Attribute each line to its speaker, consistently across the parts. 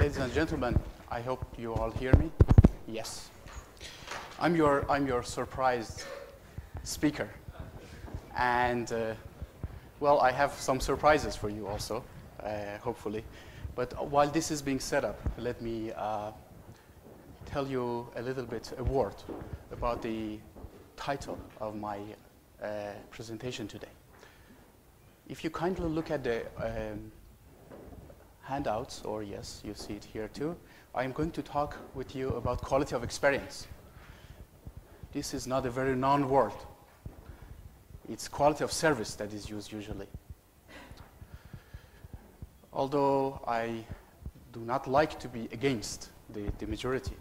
Speaker 1: ladies and gentlemen. I hope you all hear me. Yes. I'm your surprised speaker. And, well, I have some surprises for you also, hopefully. But while this is being set up, let me tell you a little bit, a word about the title of my presentation today. If you kindly look at the handouts, or yes, you see it here too, I'm going to talk with you about quality of experience. This is not a very known word. It's quality of service that is used usually. Although I do not like to be against the majority.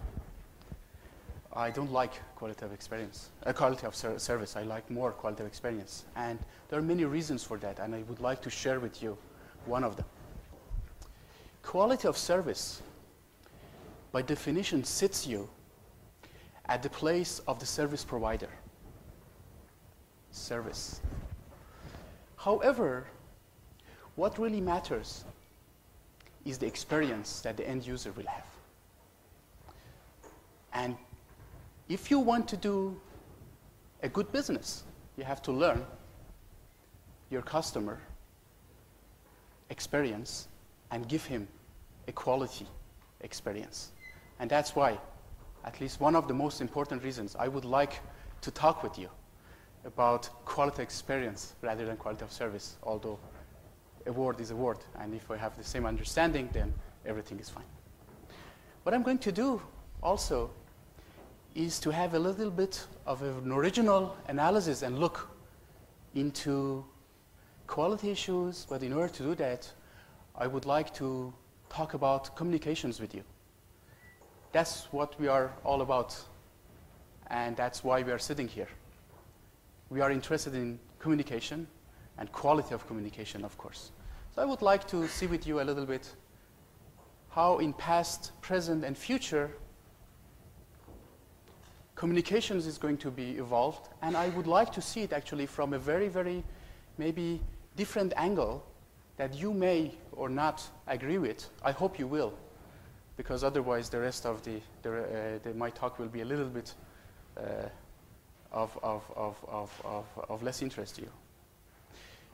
Speaker 1: I don't like quality of experience, quality of service. I like more quality of experience. And there are many reasons for that, and I would like to share with you one of them. Quality of service, by definition, sits you at the place of the service provider. Service. However, what really matters is the experience that the end user will have. And if you want to do a good business, you have to learn your customer experience and give him a quality experience. And that's why, at least one of the most important reasons, I would like to talk with you about quality experience rather than quality of service, although a word is a word, and if we have the same understanding, then everything is fine. What I'm going to do also is to have a little bit of an original analysis and look into quality issues, but in order to do that, I would like to talk about communications with you. That's what we are all about, and that's why we are sitting here. We are interested in communication and quality of communication, of course. So I would like to see with you a little bit how in past, present, and future communications is going to be evolved, and I would like to see it actually from a very, very maybe different angle that you may or not agree with. I hope you will, because otherwise the rest of my talk will be a little bit of less interest to you.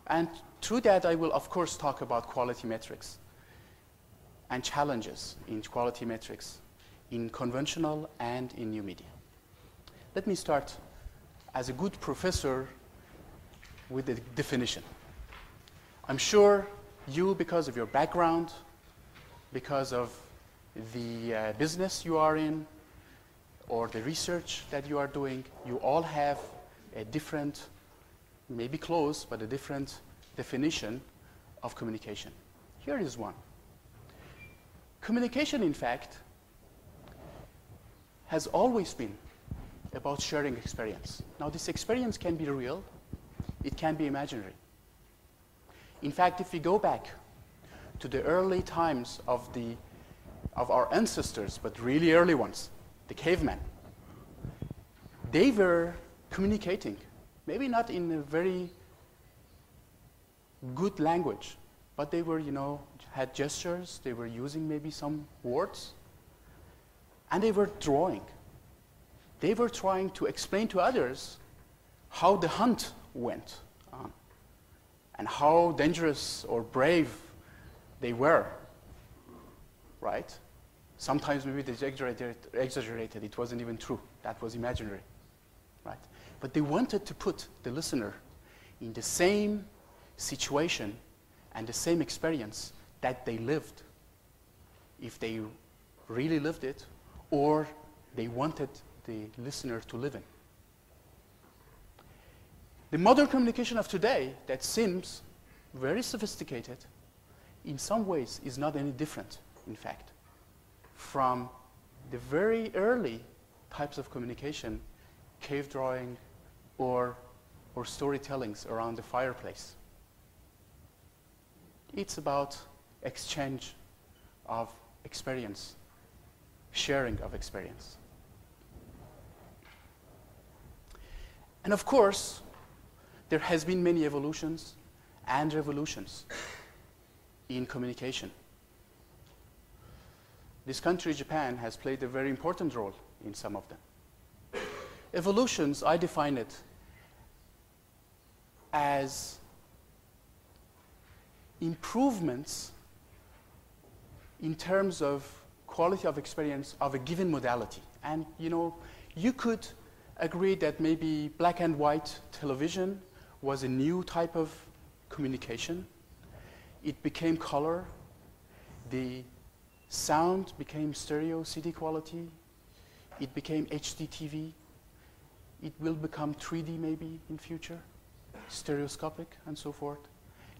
Speaker 1: And through that, I will, of course, talk about quality metrics and challenges in quality metrics in conventional and in new media. Let me start, as a good professor, with the definition. I'm sure you, because of your background, because of the business you are in, or the research that you are doing, you all have a different, maybe close, but a different definition of communication. Here is one. Communication, in fact, has always been about sharing experience. Now, this experience can be real, it can be imaginary. In fact, if we go back to the early times of our ancestors, but really early ones, the cavemen, they were communicating, maybe not in a very good language, but they were, had gestures, they were using maybe some words, and they were drawing. They were trying to explain to others how the hunt went on and how dangerous or brave they were, right? Sometimes maybe they exaggerated. It wasn't even true. That was imaginary, right? But they wanted to put the listener in the same situation and the same experience that they lived, if they really lived it, or they wanted the listener to live in. The modern communication of today that seems very sophisticated, in some ways is not any different, in fact, from the very early types of communication, cave drawing or storytellings around the fireplace. It's about exchange of experience, sharing of experience. And of course, there has been many evolutions and revolutions in communication. this country, Japan, has played a very important role in some of them. Evolutions, I define it as improvements in terms of quality of experience of a given modality. And you could agree that maybe black and white television was a new type of communication. It became color. The sound became stereo CD quality. It became HD TV. It will become 3D maybe in future, stereoscopic and so forth.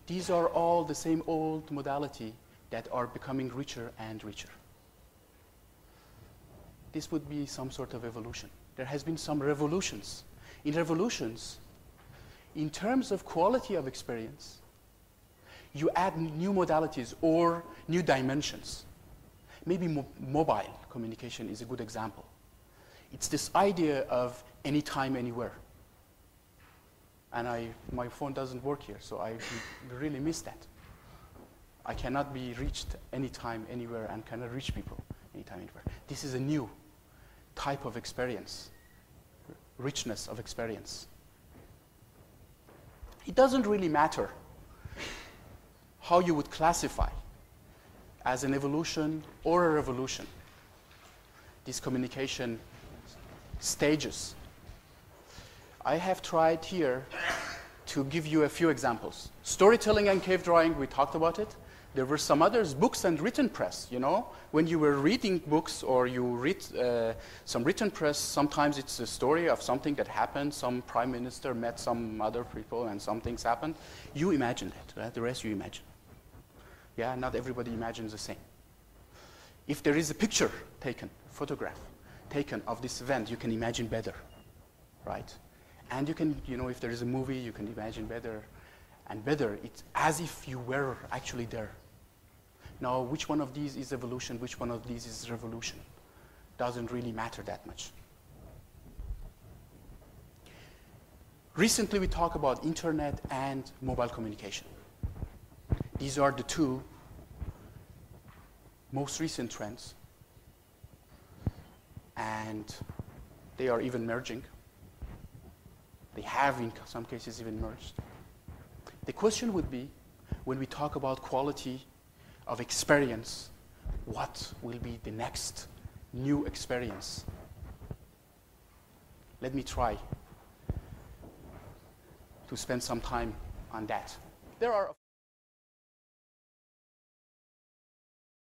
Speaker 1: These are all the same old modality that are becoming richer and richer. This would be some sort of evolution. There has been some revolutions. In revolutions, in terms of quality of experience, you add new modalities or new dimensions. Maybe mobile communication is a good example. It's this idea of anytime, anywhere. And my phone doesn't work here, so I really miss that. I cannot be reached anytime, anywhere, and cannot reach people anytime, anywhere. This is a new type of experience, richness of experience. It doesn't really matter how you would classify as an evolution or a revolution these communication stages. I have tried here to give you a few examples. Storytelling and cave drawing, we talked about it. There were some others, books and written press, When you were reading books or you read some written press, sometimes it's a story of something that happened. Some prime minister met some other people and some things happened. You imagine that, right? The rest you imagine. Yeah, not everybody imagines the same. If there is a picture taken, photograph taken of this event, you can imagine better, right? And you can, if there is a movie, you can imagine better and better. It's as if you were actually there. Now, which one of these is evolution, which one of these is revolution? Doesn't really matter that much. Recently, we talked about internet and mobile communication. These are the two most recent trends, and they are even merging. They have, in some cases, even merged. The question would be, when we talk about quality of experience, what will be the next new experience? Let me try to spend some time on that. There are